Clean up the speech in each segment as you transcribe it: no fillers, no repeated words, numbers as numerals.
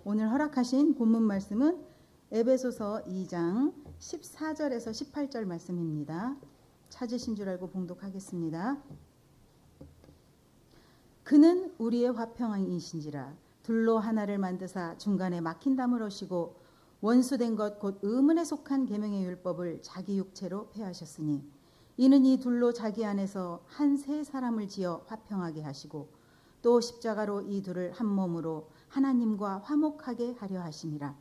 오늘 허락하신 본문 말씀은 에베소서 2장 14절에서 18절 말씀입니다. 찾으신 줄 알고 봉독하겠습니다. 그는 우리의 화평이신지라 둘로 하나를 만드사 중간에 막힌 담을 하시고 원수된 것 곧 의문에 속한 계명의 율법을 자기 육체로 폐하셨으니 이는 이 둘로 자기 안에서 한 세 사람을 지어 화평하게 하시고 또 십자가로 이 둘을 한 몸으로 하나님과 화목하게 하려 하심이라.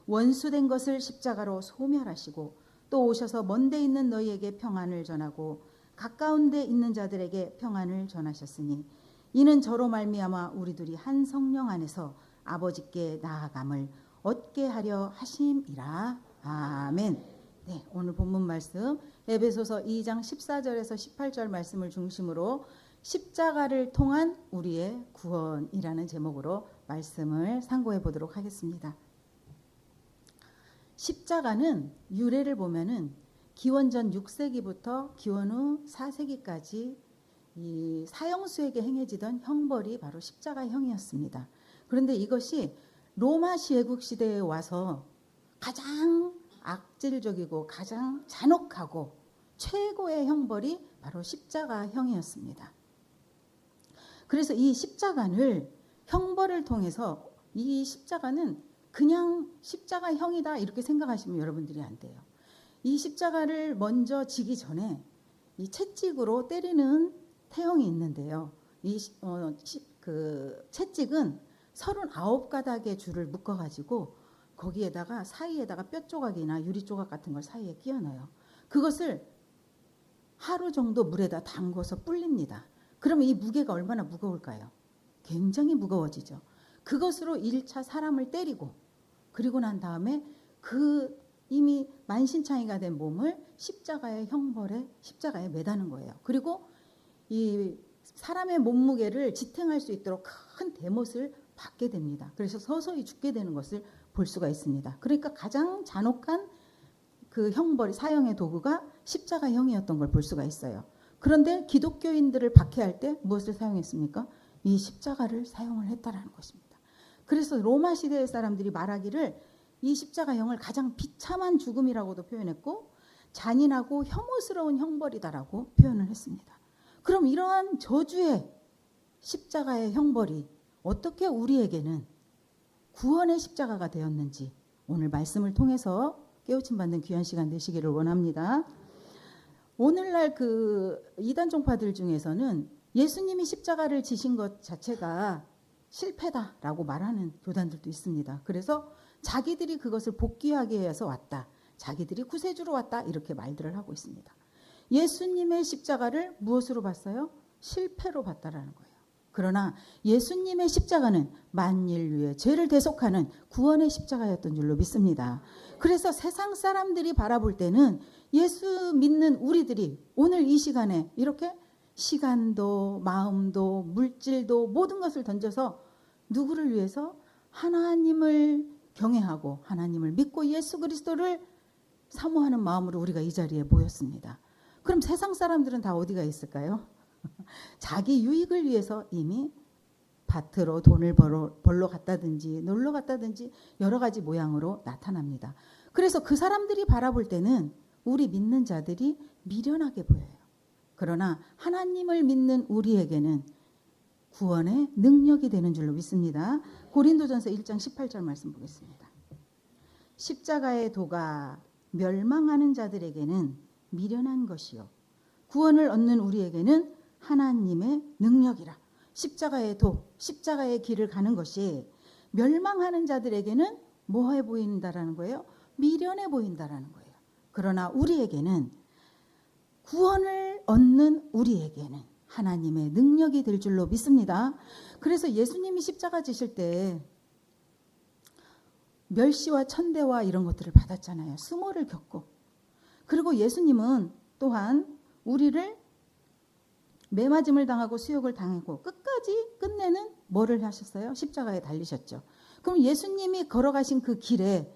원수된 것을 십자가로 소멸하시고 또 오셔서 먼데 있는 너희에게 평안을 전하고 가까운 데 있는 자들에게 평안을 전하셨으니 이는 저로 말미암아 우리들이 한 성령 안에서 아버지께 나아감을 얻게 하려 하심이라. 아멘. 네, 오늘 본문 말씀 에베소서 2장 14절에서 18절 말씀을 중심으로 십자가를 통한 우리의 구원이라는 제목으로 말씀을 상고해 보도록 하겠습니다. 십자가는 유래를 보면은 기원전 6세기부터 기원 후 4세기까지 이 사형수에게 행해지던 형벌이 바로 십자가형이었습니다. 그런데 이것이 로마 제국 시대에 와서 가장 악질적이고 가장 잔혹하고 최고의 형벌이 바로 십자가형이었습니다. 그래서 이 십자가를 형벌을 통해서 이 십자가는 그냥 십자가형이다 이렇게 생각하시면 여러분들이 안 돼요. 이 십자가를 먼저 지기 전에 이 채찍으로 때리는 태형이 있는데요. 그 채찍은 39가닥의 줄을 묶어가지고 거기에다가 사이에다가 뼈 조각이나 유리 조각 같은 걸 사이에 끼워 넣어요. 그것을 하루 정도 물에다 담궈서 불립니다. 그러면 이 무게가 얼마나 무거울까요? 굉장히 무거워지죠. 그것으로 1차 사람을 때리고 그리고 난 다음에 그 이미 만신창이가 된 몸을 십자가의 형벌에 십자가에 매다는 거예요. 그리고 이 사람의 몸무게를 지탱할 수 있도록 큰 대못을 받게 됩니다. 그래서 서서히 죽게 되는 것을 볼 수가 있습니다. 그러니까 가장 잔혹한 그 형벌, 사형의 도구가 십자가형이었던 걸 볼 수가 있어요. 그런데 기독교인들을 박해할 때 무엇을 사용했습니까? 이 십자가를 사용을 했다라는 것입니다. 그래서 로마 시대의 사람들이 말하기를 이 십자가형을 가장 비참한 죽음이라고도 표현했고 잔인하고 혐오스러운 형벌이다라고 표현을 했습니다. 그럼 이러한 저주의 십자가의 형벌이 어떻게 우리에게는 구원의 십자가가 되었는지 오늘 말씀을 통해서 깨우침 받는 귀한 시간 되시기를 원합니다. 오늘날 그 이단 종파들 중에서는 예수님이 십자가를 지신 것 자체가 실패다라고 말하는 교단들도 있습니다. 그래서 자기들이 그것을 복귀하기 위해서 왔다. 자기들이 구세주로 왔다. 이렇게 말들을 하고 있습니다. 예수님의 십자가를 무엇으로 봤어요? 실패로 봤다라는 거예요. 그러나 예수님의 십자가는 만인류의 죄를 대속하는 구원의 십자가였던 줄로 믿습니다. 그래서 세상 사람들이 바라볼 때는 예수 믿는 우리들이 오늘 이 시간에 이렇게 시간도 마음도 물질도 모든 것을 던져서 누구를 위해서? 하나님을 경외하고 하나님을 믿고 예수 그리스도를 사모하는 마음으로 우리가 이 자리에 모였습니다. 그럼 세상 사람들은 다 어디가 있을까요? 자기 유익을 위해서 이미 밭으로 돈을 벌러 갔다든지 놀러 갔다든지 여러 가지 모양으로 나타납니다. 그래서 그 사람들이 바라볼 때는 우리 믿는 자들이 미련하게 보여요. 그러나 하나님을 믿는 우리에게는 구원의 능력이 되는 줄로 믿습니다. 고린도전서 1장 18절 말씀 보겠습니다. 십자가의 도가 멸망하는 자들에게는 미련한 것이요 구원을 얻는 우리에게는 하나님의 능력이라. 십자가의 도, 십자가의 길을 가는 것이 멸망하는 자들에게는 뭐해 보인다라는 거예요? 미련해 보인다라는 거예요. 그러나 우리에게는 구원을 얻는 우리에게는 하나님의 능력이 될 줄로 믿습니다. 그래서 예수님이 십자가 지실 때 멸시와 천대와 이런 것들을 받았잖아요. 수모를 겪고. 그리고 예수님은 또한 우리를 매맞음을 당하고 수욕을 당하고 끝까지 끝내는 뭐를 하셨어요? 십자가에 달리셨죠. 그럼 예수님이 걸어가신 그 길은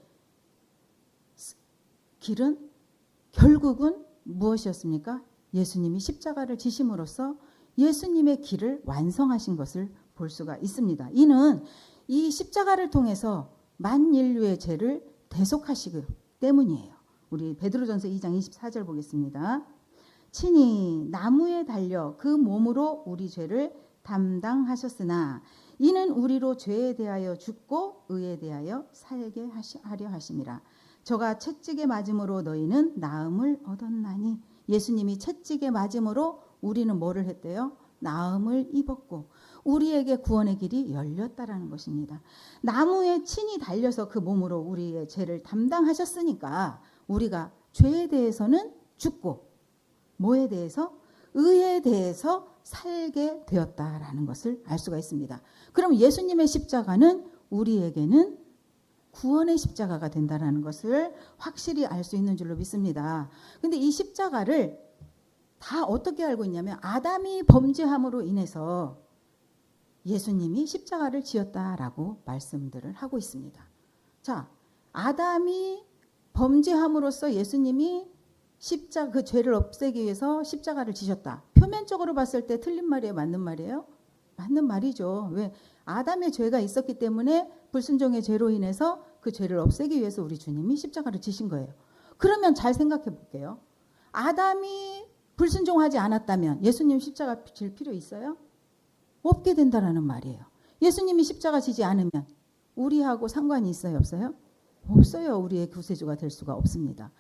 결국은 무엇이었습니까? 예수님이 십자가를 지심으로써 예수님의 길을 완성하신 것을 볼 수가 있습니다. 이는 이 십자가를 통해서 만인류의 죄를 대속하시기 때문이에요. 우리 베드로전서 2장 24절 보겠습니다. 친히 나무에 달려 그 몸으로 우리 죄를 담당하셨으나 이는 우리로 죄에 대하여 죽고 의에 대하여 살게 하려 하심이라. 저가 채찍에 맞음으로 너희는 나음을 얻었나니. 예수님이 채찍에 맞음으로 우리는 뭐를 했대요? 나음을 입었고 우리에게 구원의 길이 열렸다라는 것입니다. 나무에 친히 달려서 그 몸으로 우리의 죄를 담당하셨으니까 우리가 죄에 대해서는 죽고 뭐에 대해서? 의에 대해서 살게 되었다라는 것을 알 수가 있습니다. 그럼 예수님의 십자가는 우리에게는 구원의 십자가가 된다는 것을 확실히 알 수 있는 줄로 믿습니다. 근데 이 십자가를 다 어떻게 알고 있냐면 아담이 범죄함으로 인해서 예수님이 십자가를 지었다라고 말씀들을 하고 있습니다. 자, 아담이 범죄함으로써 예수님이 그 죄를 없애기 위해서 십자가를 지셨다. 표면적으로 봤을 때 틀린 말이에요? 맞는 말이에요? 맞는 말이죠. 왜? 아담의 죄가 있었기 때문에 불순종의 죄로 인해서 그 죄를 없애기 위해서 우리 주님이 십자가를 지신 거예요. 그러면 잘 생각해 볼게요. 아담이 불순종하지 않았다면 예수님 십자가 질 필요 있어요? 없게 된다라는 말이에요. 예수님이 십자가 지지 않으면 우리하고 상관이 있어요? 없어요? 없어요. 우리의 구세주가 될 수가 없습니다.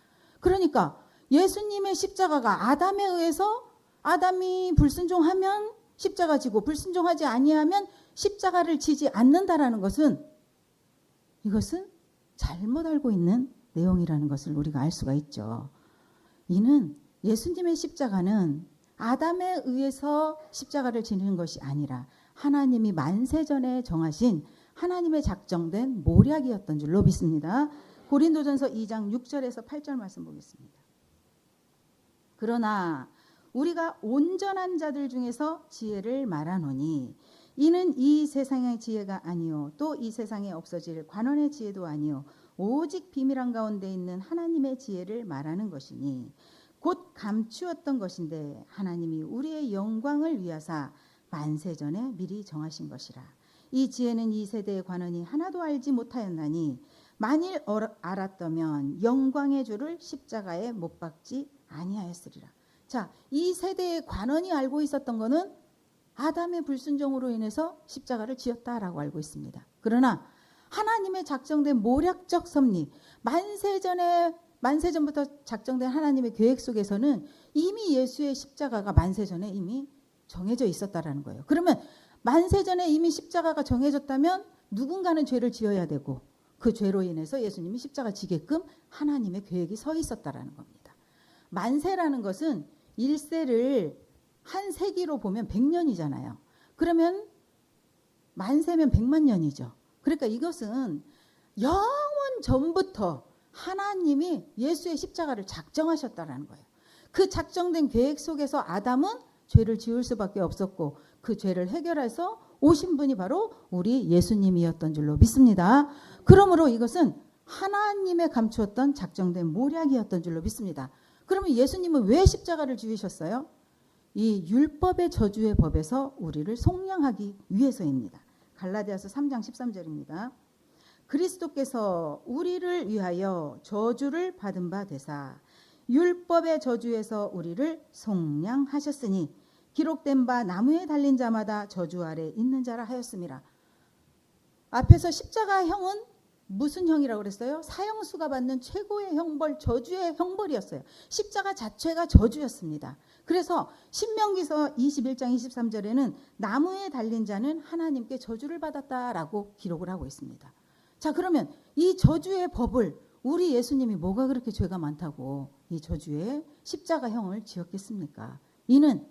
그러니까 예수님의 십자가가 아담에 의해서 아담이 불순종하면 십자가 지고 불순종하지 아니하면 십자가를 지지 않는다라는 것은 이것은 잘못 알고 있는 내용이라는 것을 우리가 알 수가 있죠. 이는 예수님의 십자가는 아담에 의해서 십자가를 지는 것이 아니라 하나님이 만세전에 정하신 하나님의 작정된 모략이었던 줄로 믿습니다. 고린도전서 2장 6절에서 8절 말씀 보겠습니다. 그러나 우리가 온전한 자들 중에서 지혜를 말하노니 이는 이 세상의 지혜가 아니요 또 이 세상에 없어질 관원의 지혜도 아니요 오직 비밀한 가운데 있는 하나님의 지혜를 말하는 것이니 곧 감추었던 것인데 하나님이 우리의 영광을 위하사 만세전에 미리 정하신 것이라. 이 지혜는 이 세대의 관원이 하나도 알지 못하였나니 만일 알았다면 영광의 주를 십자가에 못 박지 아니하였으리라. 자, 이 세대의 관원이 알고 있었던 것은 아담의 불순종으로 인해서 십자가를 지었다라고 알고 있습니다. 그러나 하나님의 작정된 모략적 섭리, 만세전부터 작정된 하나님의 계획 속에서는 이미 예수의 십자가가 만세전에 이미 정해져 있었다라는 거예요. 그러면 만세전에 이미 십자가가 정해졌다면 누군가는 죄를 지어야 되고 그 죄로 인해서 예수님이 십자가 지게끔 하나님의 계획이 서 있었다라는 겁니다. 만세라는 것은 1세를 한 세기로 보면 100년이잖아요. 그러면 만세면 100만 년이죠. 그러니까 이것은 영원 전부터 하나님이 예수의 십자가를 작정하셨다라는 거예요. 그 작정된 계획 속에서 아담은 죄를 지을 수밖에 없었고 그 죄를 해결해서 오신 분이 바로 우리 예수님이었던 줄로 믿습니다. 그러므로 이것은 하나님의 감추었던 작정된 모략이었던 줄로 믿습니다. 그러면 예수님은 왜 십자가를 지으셨어요? 이 율법의 저주의 법에서 우리를 속량하기 위해서입니다. 갈라디아서 3장 13절입니다. 그리스도께서 우리를 위하여 저주를 받은 바 되사 율법의 저주에서 우리를 속량하셨으니 기록된 바 나무에 달린 자마다 저주 아래 있는 자라 하였습니다. 앞에서 십자가형은 무슨 형이라고 그랬어요? 사형수가 받는 최고의 형벌, 저주의 형벌이었어요. 십자가 자체가 저주였습니다. 그래서 신명기서 21장 23절에는 나무에 달린 자는 하나님께 저주를 받았다라고 기록을 하고 있습니다. 자, 그러면 이 저주의 법을 우리 예수님이 뭐가 그렇게 죄가 많다고 이 저주의 십자가형을 지었겠습니까? 이는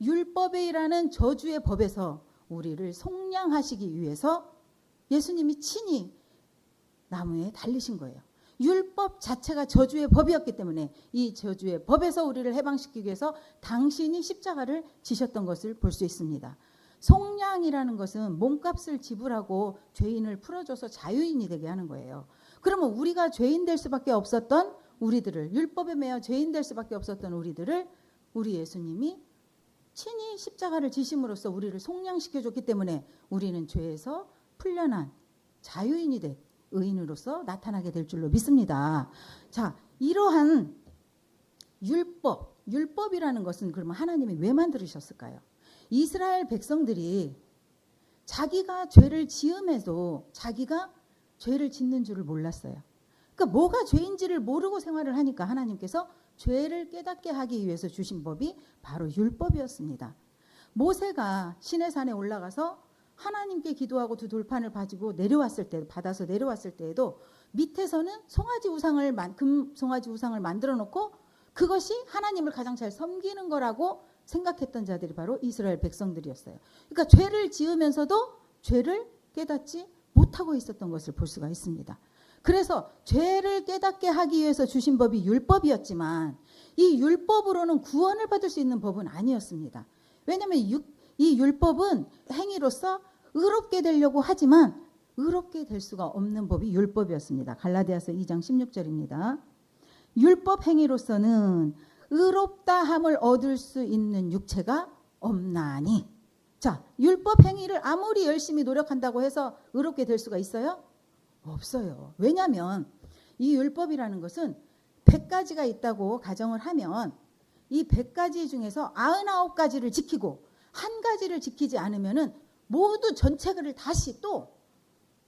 율법에 일하는 저주의 법에서 우리를 속량하시기 위해서 예수님이 친히 나무에 달리신 거예요. 율법 자체가 저주의 법이었기 때문에 이 저주의 법에서 우리를 해방시키기 위해서 당신이 십자가를 지셨던 것을 볼 수 있습니다. 속량이라는 것은 몸값을 지불하고 죄인을 풀어줘서 자유인이 되게 하는 거예요. 그러면 우리가 죄인 될 수밖에 없었던 우리들을, 율법에 매여 죄인 될 수밖에 없었던 우리들을 우리 예수님이 친히 십자가를 지심으로써 우리를 속량시켜줬기 때문에 우리는 죄에서 풀려난 자유인이 의인으로서 나타나게 될 줄로 믿습니다. 자, 이러한 율법이라는 것은 그러면 하나님이 왜 만들으셨을까요? 이스라엘 백성들이 자기가 죄를 지음에도 자기가 죄를 짓는 줄을 몰랐어요. 그러니까 뭐가 죄인지를 모르고 생활을 하니까 하나님께서 죄를 깨닫게 하기 위해서 주신 법이 바로 율법이었습니다. 모세가 시내산에 올라가서 하나님께 기도하고 두 돌판을 받아서 내려왔을 때에도 밑에서는 금 송아지 우상을 만들어 놓고 그것이 하나님을 가장 잘 섬기는 거라고 생각했던 자들이 바로 이스라엘 백성들이었어요. 그러니까 죄를 지으면서도 죄를 깨닫지 못하고 있었던 것을 볼 수가 있습니다. 그래서 죄를 깨닫게 하기 위해서 주신 법이 율법이었지만 이 율법으로는 구원을 받을 수 있는 법은 아니었습니다. 왜냐하면 이 율법은 행위로서 의롭게 되려고 하지만 의롭게 될 수가 없는 법이 율법이었습니다. 갈라디아서 2장 16절입니다. 율법 행위로서는 의롭다함을 얻을 수 있는 육체가 없나니. 자, 율법 행위를 아무리 열심히 노력한다고 해서 의롭게 될 수가 있어요? 없어요. 왜냐하면 이 율법이라는 것은 100가지가 있다고 가정을 하면 이 100가지 중에서 99가지를 지키고 한 가지를 지키지 않으면은 모두 전체를 다시 또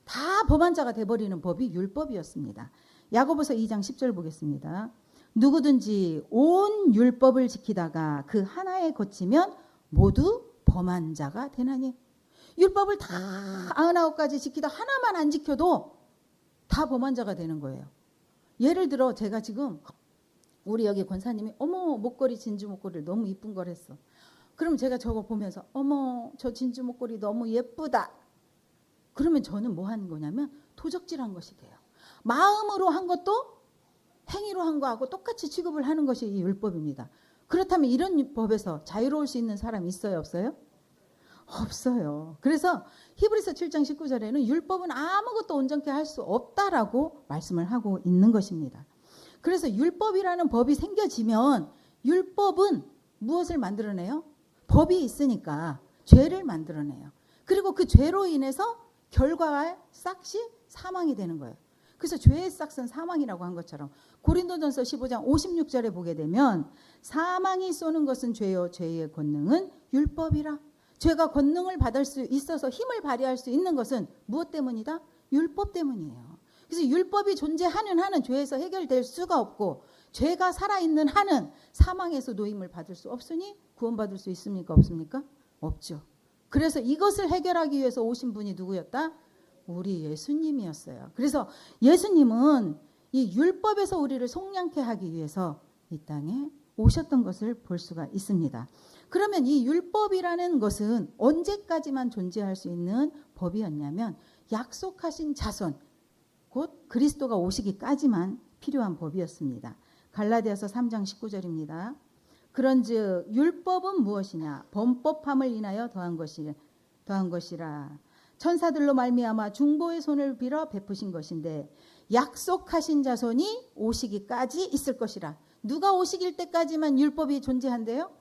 다 범한자가 돼버리는 법이 율법이었습니다. 야고보서 2장 10절 보겠습니다. 누구든지 온 율법을 지키다가 그 하나에 거치면 모두 범한 자가 되나니. 율법을 다 99가지 지키다 하나만 안 지켜도 다 범한 자가 되는 거예요. 예를 들어 제가 지금 우리 여기 권사님이 어머 목걸이 진주 목걸이를 너무 이쁜 걸 했어. 그럼 제가 저거 보면서 어머 저 진주 목걸이 너무 예쁘다. 그러면 저는 뭐 하는 거냐면 도적질한 것이 돼요. 마음으로 한 것도 행위로 한 거하고 똑같이 취급을 하는 것이 이 율법입니다. 그렇다면 이런 법에서 자유로울 수 있는 사람이 있어요, 없어요? 없어요. 그래서 히브리서 7장 19절에는 율법은 아무것도 온전케 할 수 없다라고 말씀을 하고 있는 것입니다. 그래서 율법이라는 법이 생겨지면 율법은 무엇을 만들어내요? 법이 있으니까 죄를 만들어내요. 그리고 그 죄로 인해서 결과가 싹시 사망이 되는 거예요. 그래서 죄의 싹은 사망이라고 한 것처럼 고린도전서 15장 56절에 보게 되면 사망이 쏘는 것은 죄요 죄의 권능은 율법이라. 죄가 권능을 받을 수 있어서 힘을 발휘할 수 있는 것은 무엇 때문이다? 율법 때문이에요. 그래서 율법이 존재하는 한은 죄에서 해결될 수가 없고 죄가 살아있는 한은 사망에서 노임을 받을 수 없으니 구원받을 수 있습니까? 없습니까? 없죠. 그래서 이것을 해결하기 위해서 오신 분이 누구였다? 우리 예수님이었어요. 그래서 예수님은 이 율법에서 우리를 속량케 하기 위해서 이 땅에 오셨던 것을 볼 수가 있습니다. 그러면 이 율법이라는 것은 언제까지만 존재할 수 있는 법이었냐면 약속하신 자손, 곧 그리스도가 오시기까지만 필요한 법이었습니다. 갈라디아서 3장 19절입니다. 그런즉 율법은 무엇이냐? 범법함을 인하여 더한 것이라. 천사들로 말미암아 중보의 손을 빌어 베푸신 것인데 약속하신 자손이 오시기까지 있을 것이라. 누가 오시길 때까지만 율법이 존재한대요?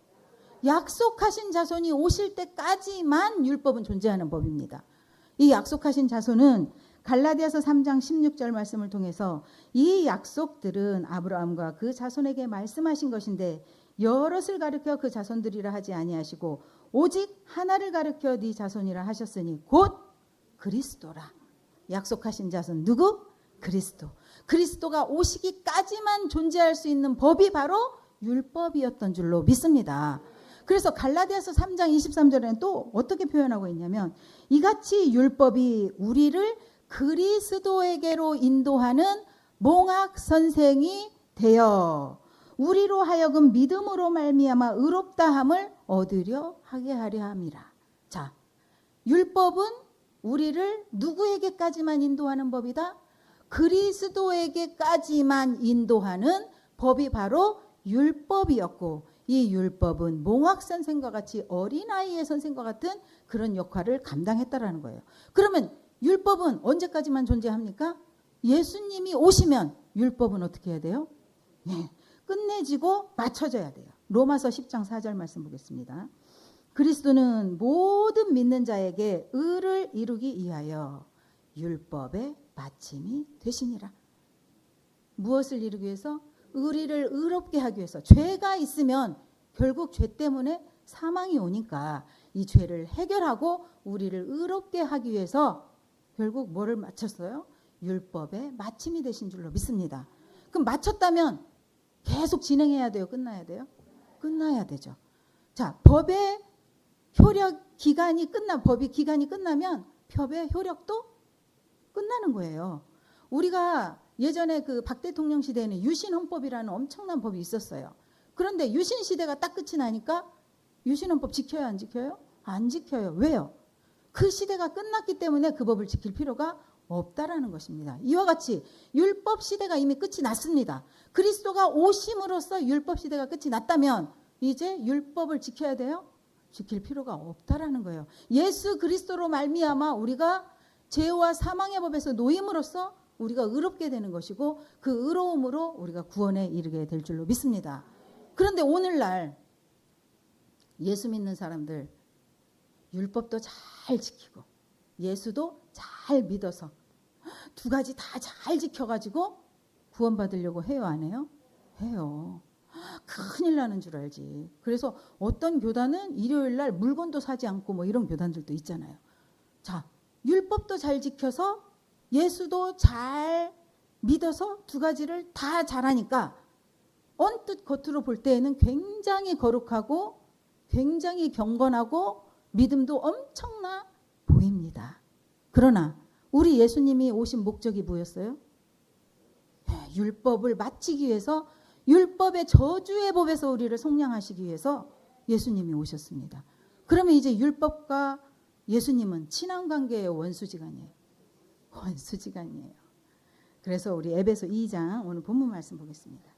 약속하신 자손이 오실 때까지만 율법은 존재하는 법입니다. 이 약속하신 자손은 갈라디아서 3장 16절 말씀을 통해서 이 약속들은 아브라함과 그 자손에게 말씀하신 것인데 여럿을 가르쳐 그 자손들이라 하지 아니하시고 오직 하나를 가르쳐 네 자손이라 하셨으니 곧 그리스도라. 약속하신 자손 누구? 그리스도. 그리스도가 오시기까지만 존재할 수 있는 법이 바로 율법이었던 줄로 믿습니다. 그래서 갈라디아서 3장 23절에는 또 어떻게 표현하고 있냐면 이같이 율법이 우리를 그리스도에게로 인도하는 몽학 선생이 되어 우리로 하여금 믿음으로 말미암아 의롭다함을 얻으려 하게 하려 함이라. 자, 율법은 우리를 누구에게까지만 인도하는 법이다? 그리스도에게까지만 인도하는 법이 바로 율법이었고 이 율법은 몽학 선생과 같이 어린아이의 선생과 같은 그런 역할을 감당했다라는 거예요. 그러면 율법은 언제까지만 존재합니까? 예수님이 오시면 율법은 어떻게 해야 돼요? 네, 끝내지고 맞춰져야 돼요. 로마서 10장 4절 말씀 보겠습니다. 그리스도는 모든 믿는 자에게 의를 이루기 위하여 율법의 마침이 되시니라. 무엇을 이루기 위해서? 우리를 의롭게 하기 위해서. 죄가 있으면 결국 죄 때문에 사망이 오니까 이 죄를 해결하고 우리를 의롭게 하기 위해서 결국 뭐를 마쳤어요? 율법의 마침이 되신 줄로 믿습니다. 그럼 마쳤다면 계속 진행해야 돼요? 끝나야 돼요? 끝나야 되죠. 자, 법의 효력 기간이 법이 기간이 끝나면 법의 효력도 끝나는 거예요. 우리가 예전에 그 박 대통령 시대에는 유신헌법이라는 엄청난 법이 있었어요. 그런데 유신 시대가 딱 끝이 나니까 유신헌법 지켜요, 안 지켜요? 안 지켜요. 왜요? 그 시대가 끝났기 때문에 그 법을 지킬 필요가 없다라는 것입니다. 이와 같이 율법 시대가 이미 끝이 났습니다. 그리스도가 오심으로써 율법 시대가 끝이 났다면 이제 율법을 지켜야 돼요? 지킬 필요가 없다라는 거예요. 예수 그리스도로 말미암아 우리가 죄와 사망의 법에서 놓임으로써 우리가 의롭게 되는 것이고 그 의로움으로 우리가 구원에 이르게 될 줄로 믿습니다. 그런데 오늘날 예수 믿는 사람들 율법도 잘 지키고 예수도 잘 믿어서 두 가지 다 잘 지켜가지고 구원받으려고 해요, 안 해요? 해요. 큰일 나는 줄 알지. 그래서 어떤 교단은 일요일날 물건도 사지 않고 뭐 이런 교단들도 있잖아요. 자, 율법도 잘 지켜서 예수도 잘 믿어서 두 가지를 다 잘하니까 언뜻 겉으로 볼 때에는 굉장히 거룩하고 굉장히 경건하고 믿음도 엄청나 보입니다. 그러나 우리 예수님이 오신 목적이 뭐였어요? 율법을 마치기 위해서 율법의 저주의 법에서 우리를 속량하시기 위해서 예수님이 오셨습니다. 그러면 이제 율법과 예수님은 친한관계예요, 원수지간이에요? 원수지간이에요. 그래서 우리 에베소 2장 오늘 본문 말씀 보겠습니다.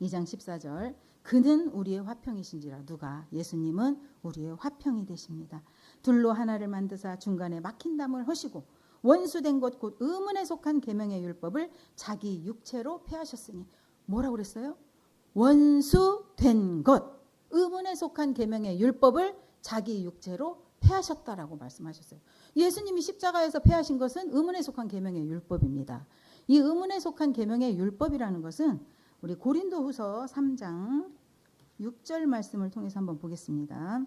2장 14절 그는 우리의 화평이신지라. 누가? 예수님은 우리의 화평이 되십니다. 둘로 하나를 만드사 중간에 막힌 담을 허시고 원수된 것 곧 의문에 속한 계명의 율법을 자기 육체로 폐하셨으니. 뭐라고 그랬어요? 원수된 것, 의문에 속한 계명의 율법을 자기 육체로 폐하셨다라고 말씀하셨어요. 예수님이 십자가에서 폐하신 것은 의문에 속한 계명의 율법입니다. 이 의문에 속한 계명의 율법이라는 것은 우리 고린도후서 3장 6절 말씀을 통해서 한번 보겠습니다.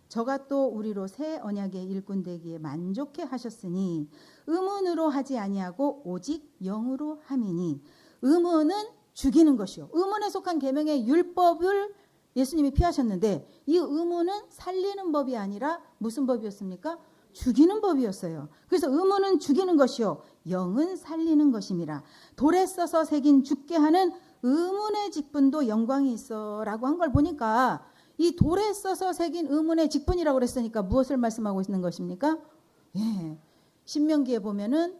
저가 또 우리로 새 언약의 일꾼 되기에 만족해 하셨으니 의문으로 하지 아니하고 오직 영으로 함이니. 의문은 죽이는 것이요. 의문에 속한 계명의 율법을 예수님이 피하셨는데 이 의문은 살리는 법이 아니라 무슨 법이었습니까? 죽이는 법이었어요. 그래서 의문은 죽이는 것이요 영은 살리는 것임이라. 돌에 써서 새긴 죽게 하는 의문의 직분도 영광이 있어 라고 한 걸 보니까 이 돌에 써서 새긴 의문의 직분이라고 그랬으니까 무엇을 말씀하고 있는 것입니까? 예, 신명기에 보면은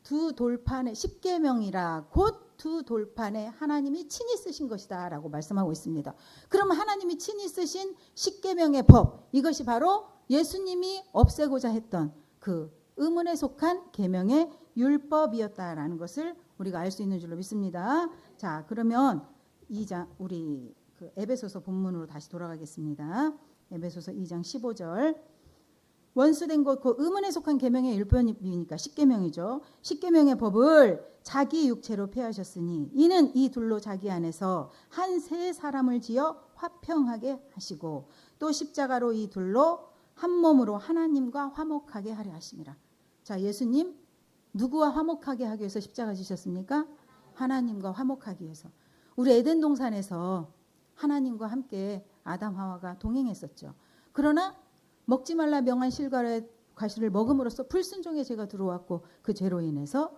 두 돌판에 십계명이라 곧 두 돌판에 하나님이 친히 쓰신 것이다 라고 말씀하고 있습니다. 그럼 하나님이 친히 쓰신 십계명의 법, 이것이 바로 예수님이 없애고자 했던 그 의문에 속한 계명의 율법이었다라는 것을 우리가 알 수 있는 줄로 믿습니다. 자, 그러면 2장 우리 그 에베소서 본문으로 다시 돌아가겠습니다. 에베소서 2장 15절 원수된 것 그 의문에 속한 계명의 율법이니까 십계명이죠. 십계명의 법을 자기 육체로 폐하셨으니 이는 이 둘로 자기 안에서 한 새 사람을 지어 화평하게 하시고 또 십자가로 이 둘로 한 몸으로 하나님과 화목하게 하려 하심이라. 자, 예수님 누구와 화목하게 하기 위해서 십자가 지셨습니까? 하나님과 화목하기 위해서. 우리 에덴 동산에서 하나님과 함께 아담 하와가 동행했었죠. 그러나 먹지 말라 명한 실과의 과실을 먹음으로써 불순종의 죄가 들어왔고 그 죄로 인해서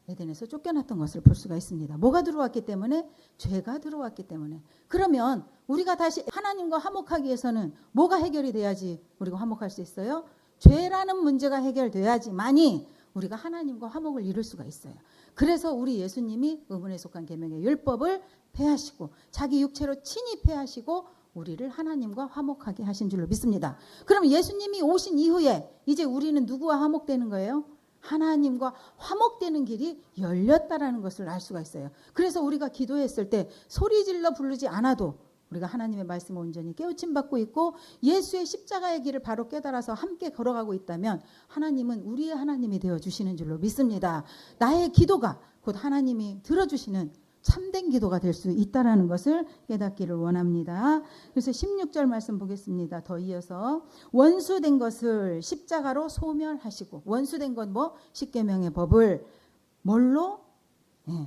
에덴에서 쫓겨났던 것을 볼 수가 있습니다. 뭐가 들어왔기 때문에? 죄가 들어왔기 때문에. 그러면 우리가 다시 하나님과 화목하기 위해서는 뭐가 해결이 돼야지 우리가 화목할 수 있어요? 죄라는 문제가 해결돼야지만이 우리가 하나님과 화목을 이룰 수가 있어요. 그래서 우리 예수님이 의문에 속한 계명의 율법을 폐하시고 자기 육체로 친히 폐하시고 우리를 하나님과 화목하게 하신 줄로 믿습니다. 그럼 예수님이 오신 이후에 이제 우리는 누구와 화목되는 거예요? 하나님과 화목되는 길이 열렸다라는 것을 알 수가 있어요. 그래서 우리가 기도했을 때 소리 질러 부르지 않아도 우리가 하나님의 말씀을 온전히 깨우침 받고 있고 예수의 십자가의 길을 바로 깨달아서 함께 걸어가고 있다면 하나님은 우리의 하나님이 되어주시는 줄로 믿습니다. 나의 기도가 곧 하나님이 들어주시는 참된 기도가 될 수 있다는 것을 깨닫기를 원합니다. 그래서 16절 말씀 보겠습니다. 더 이어서 원수된 것을 십자가로 소멸하시고, 원수된 건 뭐? 십계명의 법을 뭘로?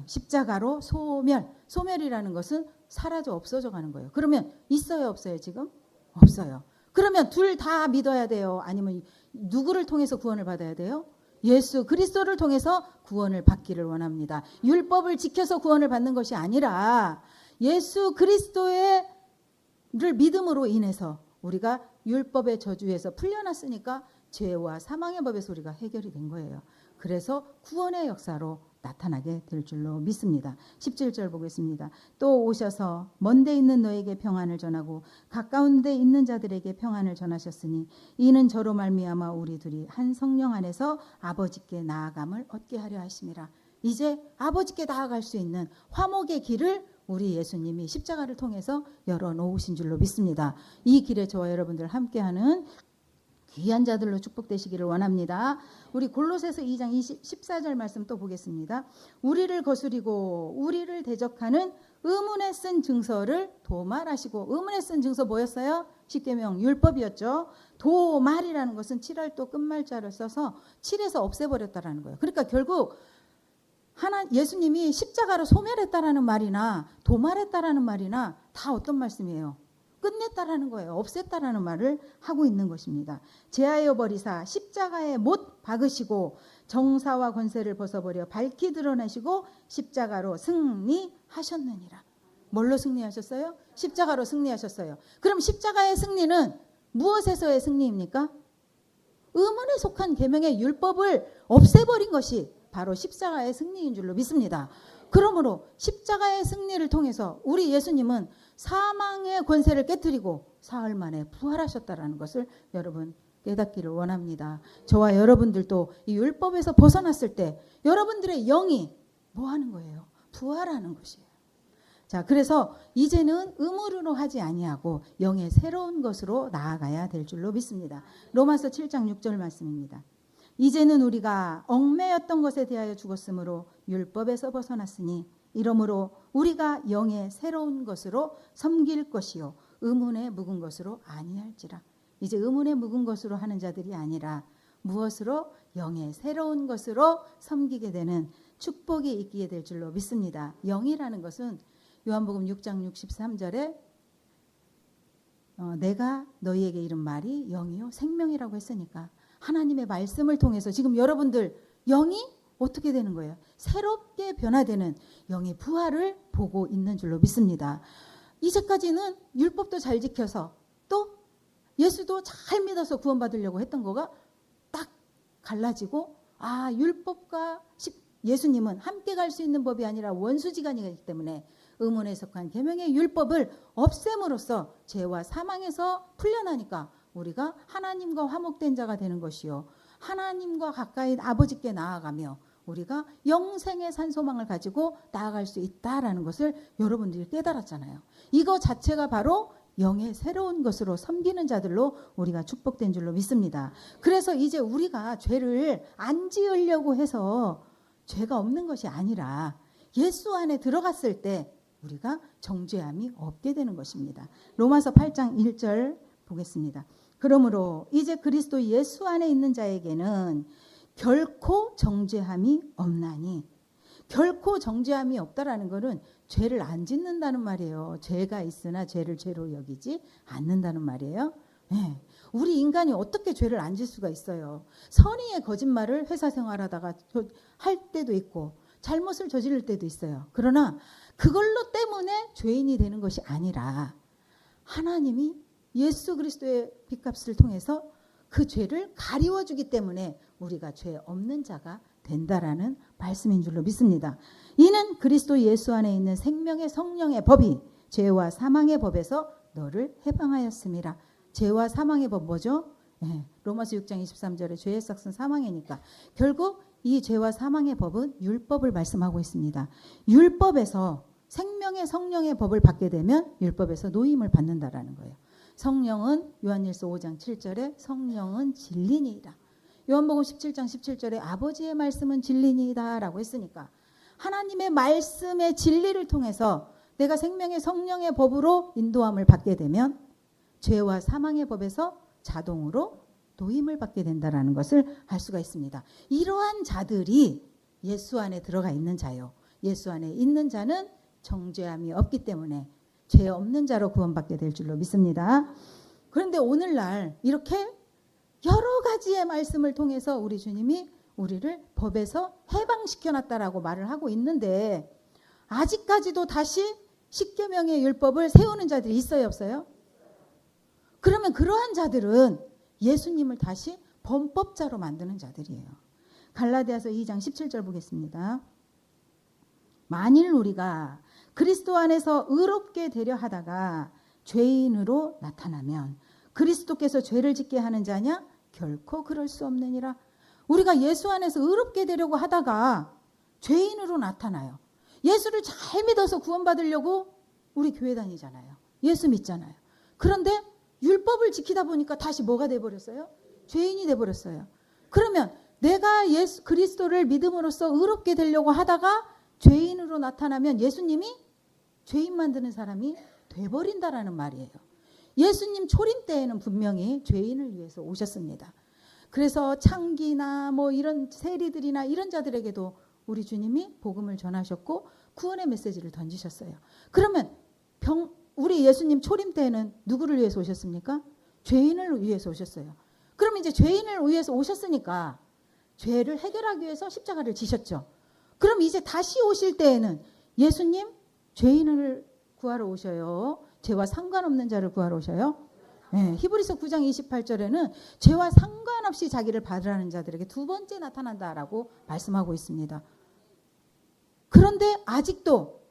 십자가로 소멸. 소멸이라는 것은 사라져 없어져 가는 거예요. 그러면 있어요 없어요 지금? 없어요. 그러면 둘 다 믿어야 돼요? 아니면 누구를 통해서 구원을 받아야 돼요? 예수 그리스도를 통해서 구원을 받기를 원합니다. 율법을 지켜서 구원을 받는 것이 아니라 예수 그리스도를 믿음으로 인해서 우리가 율법의 저주에서 풀려났으니까 죄와 사망의 법에서 우리가 해결이 된 거예요. 그래서 구원의 역사로 나타나게 될 줄로 믿습니다. 17절 보겠습니다. 또 오셔서 먼데 있는 너에게 평안을 전하고 가까운 데 있는 자들에게 평안을 전하셨으니 이는 저로 말미암아 우리 둘이 한 성령 안에서 아버지께 나아감을 얻게 하려 하심이라. 이제 아버지께 나아갈 수 있는 화목의 길을 우리 예수님이 십자가를 통해서 열어놓으신 줄로 믿습니다. 이 길에 저와 여러분들 함께하는 귀한 자들로 축복되시기를 원합니다. 우리 골로새서 2장 14절 말씀 또 보겠습니다. 우리를 거스리고 우리를 대적하는 의문에 쓴 증서를 도말하시고, 의문에 쓴 증서 뭐였어요? 십계명 율법이었죠. 도말이라는 것은 칠할도 끝말자를 써서 칠해서 없애버렸다라는 거예요. 그러니까 결국 예수님이 십자가로 소멸했다라는 말이나 도말했다라는 말이나 다 어떤 말씀이에요? 끝냈다라는 거예요. 없앴다라는 말을 하고 있는 것입니다. 제하여 버리사 십자가에 못 박으시고 정사와 권세를 벗어버려 밝히 드러내시고 십자가로 승리하셨느니라. 뭘로 승리하셨어요? 십자가로 승리하셨어요. 그럼 십자가의 승리는 무엇에서의 승리입니까? 의문에 속한 계명의 율법을 없애버린 것이 바로 십자가의 승리인 줄로 믿습니다. 그러므로 십자가의 승리를 통해서 우리 예수님은 사망의 권세를 깨뜨리고 사흘 만에 부활하셨다라는 것을 여러분 깨닫기를 원합니다. 저와 여러분들도 이 율법에서 벗어났을 때 여러분들의 영이 뭐 하는 거예요? 부활하는 것이에요. 자, 그래서 이제는 의무로 하지 아니하고 영의 새로운 것으로 나아가야 될 줄로 믿습니다. 로마서 7장 6절 말씀입니다. 이제는 우리가 얽매였던 것에 대하여 죽었으므로 율법에서 벗어났으니 이러므로 우리가 영의 새로운 것으로 섬길 것이요 의문에 묵은 것으로 아니할지라. 이제 의문에 묵은 것으로 하는 자들이 아니라 무엇으로? 영의 새로운 것으로 섬기게 되는 축복이 있게 될 줄로 믿습니다. 영이라는 것은 요한복음 6장 63절에 내가 너희에게 이른 말이 영이요 생명이라고 했으니까 하나님의 말씀을 통해서 지금 여러분들 영이 어떻게 되는 거예요? 새롭게 변화되는 영의 부활을 보고 있는 줄로 믿습니다. 이제까지는 율법도 잘 지켜서 또 예수도 잘 믿어서 구원받으려고 했던 거가 딱 갈라지고, 율법과 예수님은 함께 갈 수 있는 법이 아니라 원수지간이기 때문에 의문에 속한 계명의 율법을 없앰으로써 죄와 사망에서 풀려나니까 우리가 하나님과 화목된 자가 되는 것이요 하나님과 가까이 아버지께 나아가며 우리가 영생의 산소망을 가지고 나아갈 수 있다라는 것을 여러분들이 깨달았잖아요. 이거 자체가 바로 영의 새로운 것으로 섬기는 자들로 우리가 축복된 줄로 믿습니다. 그래서 이제 우리가 죄를 안 지으려고 해서 죄가 없는 것이 아니라 예수 안에 들어갔을 때 우리가 정죄함이 없게 되는 것입니다. 로마서 8장 1절 보겠습니다. 그러므로 이제 그리스도 예수 안에 있는 자에게는 결코 정죄함이 없나니, 결코 정죄함이 없다라는 것은 죄를 안 짓는다는 말이에요. 죄가 있으나 죄를 죄로 여기지 않는다는 말이에요. 네. 우리 인간이 어떻게 죄를 안 질 수가 있어요? 선의의 거짓말을 회사 생활하다가 할 때도 있고 잘못을 저지를 때도 있어요. 그러나 그걸로 때문에 죄인이 되는 것이 아니라 하나님이 예수 그리스도의 빚값을 통해서 그 죄를 가리워주기 때문에 우리가 죄 없는 자가 된다라는 말씀인 줄로 믿습니다. 이는 그리스도 예수 안에 있는 생명의 성령의 법이 죄와 사망의 법에서 너를 해방하였음이라. 죄와 사망의 법 뭐죠? 로마서 6장 23절에 죄의 삭은 사망이니까 결국 이 죄와 사망의 법은 율법을 말씀하고 있습니다. 율법에서 생명의 성령의 법을 받게 되면 율법에서 노임을 받는다라는 거예요. 성령은 요한일서 5장 7절에 성령은 진리니이다. 요한복음 17장 17절에 아버지의 말씀은 진리니이다 라고 했으니까 하나님의 말씀의 진리를 통해서 내가 생명의 성령의 법으로 인도함을 받게 되면 죄와 사망의 법에서 자동으로 노임을 받게 된다는 것을 알 수가 있습니다. 이러한 자들이 예수 안에 들어가 있는 자요. 예수 안에 있는 자는 정죄함이 없기 때문에 죄 없는 자로 구원받게 될 줄로 믿습니다. 그런데 오늘날 이렇게 여러 가지의 말씀을 통해서 우리 주님이 우리를 법에서 해방시켜놨다라고 말을 하고 있는데 아직까지도 다시 십계명의 율법을 세우는 자들이 있어요, 없어요? 그러면 그러한 자들은 예수님을 다시 범법자로 만드는 자들이에요. 갈라디아서 2장 17절 보겠습니다. 만일 우리가 그리스도 안에서 의롭게 되려 하다가 죄인으로 나타나면 그리스도께서 죄를 짓게 하는 자냐? 결코 그럴 수 없느니라. 우리가 예수 안에서 의롭게 되려고 하다가 죄인으로 나타나요. 예수를 잘 믿어서 구원받으려고 우리 교회 다니잖아요. 예수 믿잖아요. 그런데 율법을 지키다 보니까 다시 뭐가 돼버렸어요? 죄인이 돼버렸어요. 그러면 내가 예수 그리스도를 믿음으로써 의롭게 되려고 하다가 죄인으로 나타나면 예수님이 죄인 만드는 사람이 돼버린다라는 말이에요. 예수님 초림 때에는 분명히 죄인을 위해서 오셨습니다. 그래서 창기나 뭐 이런 세리들이나 이런 자들에게도 우리 주님이 복음을 전하셨고 구원의 메시지를 던지셨어요. 그러면 우리 예수님 초림 때에는 누구를 위해서 오셨습니까? 죄인을 위해서 오셨어요. 그럼 이제 죄인을 위해서 오셨으니까 죄를 해결하기 위해서 십자가를 지셨죠. 그럼 이제 다시 오실 때에는 예수님 죄인을 구하러 오셔요. 죄와 상관없는 자를 구하러 오셔요. 네, 히브리서 9장 28절에는 죄와 상관없이 자기를 받으라는 자들에게 두 번째 나타난다라고 말씀하고 있습니다. 그런데 아직도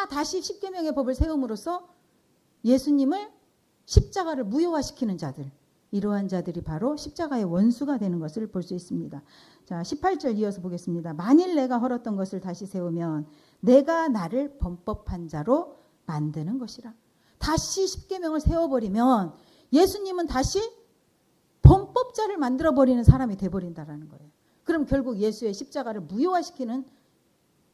다시 십계명의 법을 세움으로써 예수님을 십자가를 무효화시키는 자들, 이러한 자들이 바로 십자가의 원수가 되는 것을 볼 수 있습니다. 자, 18절 이어서 보겠습니다. 만일 내가 헐었던 것을 다시 세우면 내가 나를 범법한 자로 만드는 것이라. 다시 십계명을 세워버리면 예수님은 다시 범법자를 만들어버리는 사람이 돼버린다라는 거예요. 그럼 결국 예수의 십자가를 무효화시키는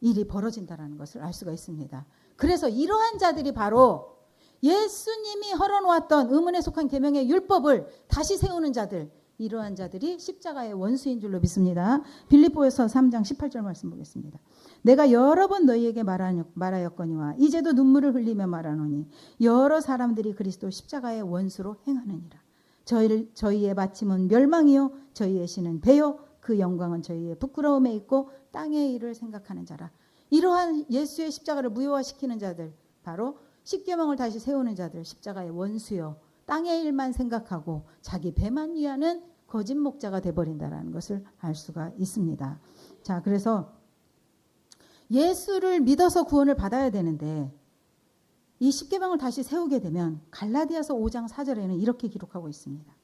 일이 벌어진다라는 것을 알 수가 있습니다. 그래서 이러한 자들이 바로 예수님이 헐어놓았던 의문에 속한 계명의 율법을 다시 세우는 자들, 이러한 자들이 십자가의 원수인 줄로 믿습니다. 빌립보서 3장 18절 말씀 보겠습니다. 내가 여러 번 너희에게 말하였거니와 이제도 눈물을 흘리며 말하노니 여러 사람들이 그리스도 십자가의 원수로 행하느니라. 저희의 마침은 멸망이요 저희의 신은 배요 그 영광은 저희의 부끄러움에 있고 땅의 일을 생각하는 자라. 이러한 예수의 십자가를 무효화시키는 자들, 바로 십계명을 다시 세우는 자들, 십자가의 원수요 땅의 일만 생각하고 자기 배만 위하는 거짓 목자가 돼버린다는 것을 알 수가 있습니다. 자, 그래서 예수를 믿어서 구원을 받아야 되는데 이 십계명을 다시 세우게 되면 갈라디아서 5장 4절에는 이렇게 기록하고 있습니다.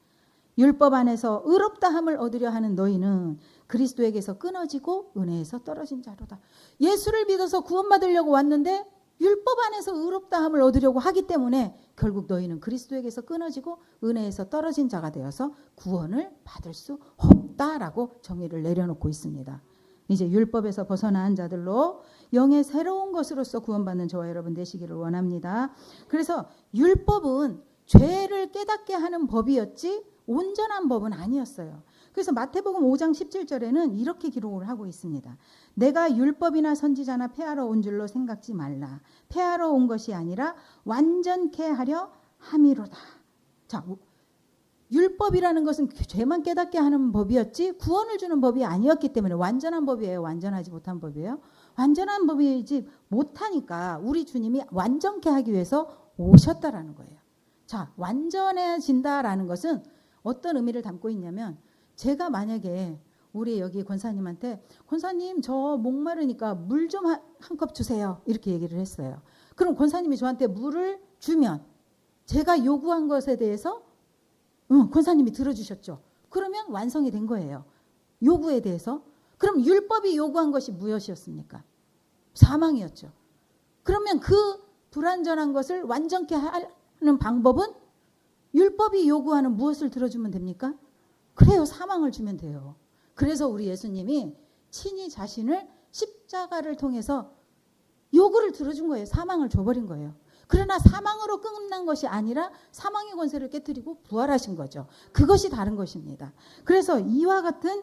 율법 안에서 의롭다함을 얻으려 하는 너희는 그리스도에게서 끊어지고 은혜에서 떨어진 자로다. 예수를 믿어서 구원받으려고 왔는데 율법 안에서 의롭다함을 얻으려고 하기 때문에 결국 너희는 그리스도에게서 끊어지고 은혜에서 떨어진 자가 되어서 구원을 받을 수 없다라고 정의를 내려놓고 있습니다. 이제 율법에서 벗어난 자들로 영의 새로운 것으로서 구원받는 저와 여러분 되시기를 원합니다. 그래서 율법은 죄를 깨닫게 하는 법이었지 온전한 법은 아니었어요. 그래서 마태복음 5장 17절에는 이렇게 기록을 하고 있습니다. 내가 율법이나 선지자나 폐하러 온 줄로 생각지 말라. 폐하러 온 것이 아니라 완전케 하려 함이로다. 자, 율법이라는 것은 죄만 깨닫게 하는 법이었지 구원을 주는 법이 아니었기 때문에 완전한 법이에요. 완전하지 못한 법이에요. 완전한 법이지 못하니까 우리 주님이 완전케 하기 위해서 오셨다라는 거예요. 자, 완전해진다라는 것은 어떤 의미를 담고 있냐면 제가 만약에 우리 여기 권사님한테 권사님 저 목마르니까 물 좀 한 컵 주세요 이렇게 얘기를 했어요. 그럼 권사님이 저한테 물을 주면 제가 요구한 것에 대해서 권사님이 들어주셨죠. 그러면 완성이 된 거예요. 요구에 대해서. 그럼 율법이 요구한 것이 무엇이었습니까? 사망이었죠. 그러면 그 불완전한 것을 완전케 하는 방법은 율법이 요구하는 무엇을 들어주면 됩니까? 그래요. 사망을 주면 돼요. 그래서 우리 예수님이 친히 자신을 십자가를 통해서 요구를 들어준 거예요. 사망을 줘버린 거예요. 그러나 사망으로 끝난 것이 아니라 사망의 권세를 깨뜨리고 부활하신 거죠. 그것이 다른 것입니다. 그래서 이와 같은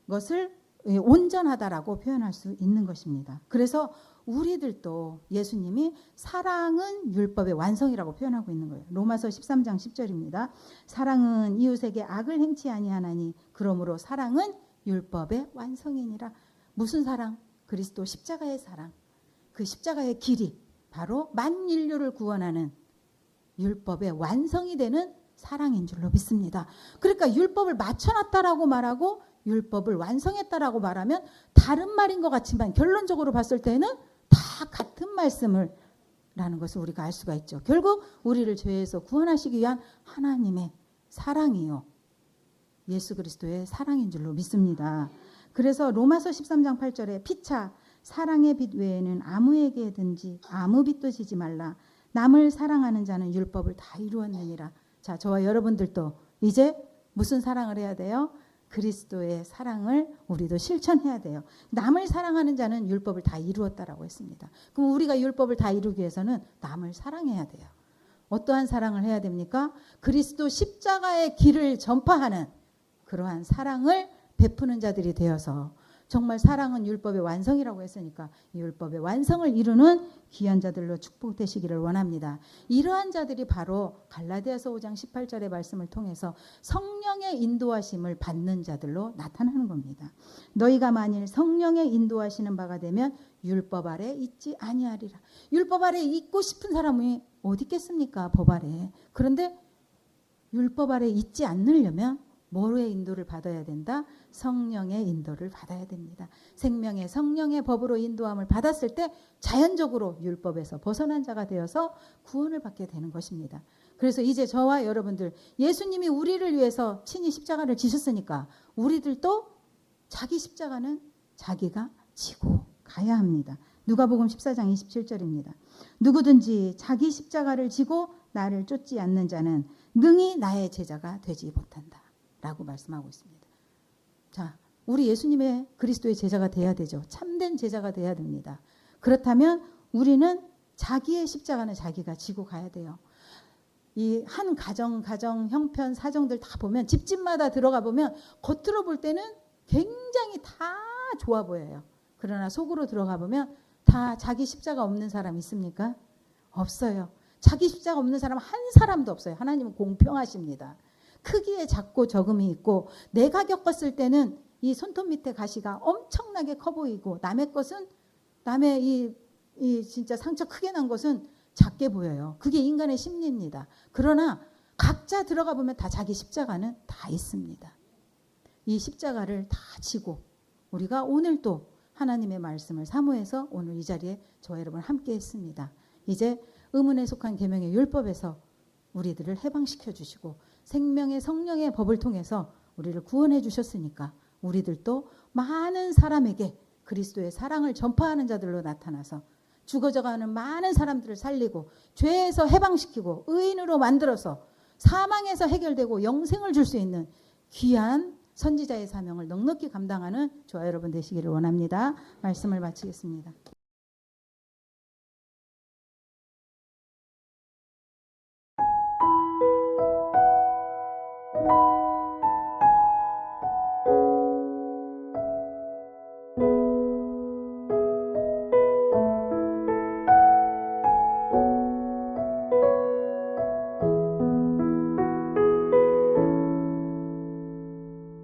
것을 온전하다라고 표현할 수 있는 것입니다. 그래서 우리들도 예수님이 사랑은 율법의 완성이라고 표현하고 있는 거예요. 로마서 13장 10절입니다. 사랑은 이웃에게 악을 행치 아니하나니 그러므로 사랑은 율법의 완성이니라. 무슨 사랑? 그리스도 십자가의 사랑. 그 십자가의 길이 바로 만인류를 구원하는 율법의 완성이 되는 사랑인 줄로 믿습니다. 그러니까 율법을 맞춰놨다라고 말하고 율법을 완성했다라고 말하면 다른 말인 것 같지만 결론적으로 봤을 때는 다 같은 말씀을 라는 것을 우리가 알 수가 있죠. 결국 우리를 죄에서 구원하시기 위한 하나님의 사랑이요, 예수 그리스도의 사랑인 줄로 믿습니다. 그래서 로마서 13장 8절에 피차 사랑의 빛 외에는 아무에게든지 아무 빛도 지지 말라. 남을 사랑하는 자는 율법을 다 이루었느니라. 자, 저와 여러분들도 이제 무슨 사랑을 해야 돼요? 그리스도의 사랑을 우리도 실천해야 돼요. 남을 사랑하는 자는 율법을 다 이루었다라고 했습니다. 그럼 우리가 율법을 다 이루기 위해서는 남을 사랑해야 돼요. 어떠한 사랑을 해야 됩니까? 그리스도 십자가의 길을 전파하는 그러한 사랑을 베푸는 자들이 되어서, 정말 사랑은 율법의 완성이라고 했으니까 이 율법의 완성을 이루는 귀한 자들로 축복되시기를 원합니다. 이러한 자들이 바로 갈라디아서 5장 18절의 말씀을 통해서 성령의 인도하심을 받는 자들로 나타나는 겁니다. 너희가 만일 성령의 인도하시는 바가 되면 율법 아래 있지 아니하리라. 율법 아래 있고 싶은 사람이 어디 있겠습니까? 법 아래. 그런데 율법 아래 있지 않으려면 뭐의 인도를 받아야 된다? 성령의 인도를 받아야 됩니다. 생명의 성령의 법으로 인도함을 받았을 때 자연적으로 율법에서 벗어난 자가 되어서 구원을 받게 되는 것입니다. 그래서 이제 저와 여러분들, 예수님이 우리를 위해서 친히 십자가를 지셨으니까 우리들도 자기 십자가는 자기가 지고 가야 합니다. 누가복음 14장 27절입니다. 누구든지 자기 십자가를 지고 나를 쫓지 않는 자는 능히 나의 제자가 되지 못한다 라고 말씀하고 있습니다. 자, 우리 예수님의 그리스도의 제자가 돼야 되죠. 참된 제자가 돼야 됩니다. 그렇다면 우리는 자기의 십자가는 자기가 지고 가야 돼요. 이 한 가정 형편 사정들 다 보면, 집집마다 들어가 보면 겉으로 볼 때는 굉장히 다 좋아 보여요. 그러나 속으로 들어가 보면 다 자기 십자가 없는 사람 있습니까? 없어요. 자기 십자가 없는 사람 한 사람도 없어요. 하나님은 공평하십니다. 크기에 작고 적음이 있고, 내가 겪었을 때는 이 손톱 밑에 가시가 엄청나게 커 보이고, 남의 것은, 남의 이 진짜 상처 크게 난 것은 작게 보여요. 그게 인간의 심리입니다. 그러나 각자 들어가 보면 다 자기 십자가는 다 있습니다. 이 십자가를 다 지고 우리가 오늘 또 하나님의 말씀을 사모해서 오늘 이 자리에 저와 여러분 함께 했습니다. 이제 의문에 속한 계명의 율법에서 우리들을 해방시켜 주시고 생명의 성령의 법을 통해서 우리를 구원해 주셨으니까 우리들도 많은 사람에게 그리스도의 사랑을 전파하는 자들로 나타나서 죽어져가는 많은 사람들을 살리고 죄에서 해방시키고 의인으로 만들어서 사망에서 해결되고 영생을 줄 수 있는 귀한 선지자의 사명을 넉넉히 감당하는 저와 여러분 되시기를 원합니다. 말씀을 마치겠습니다.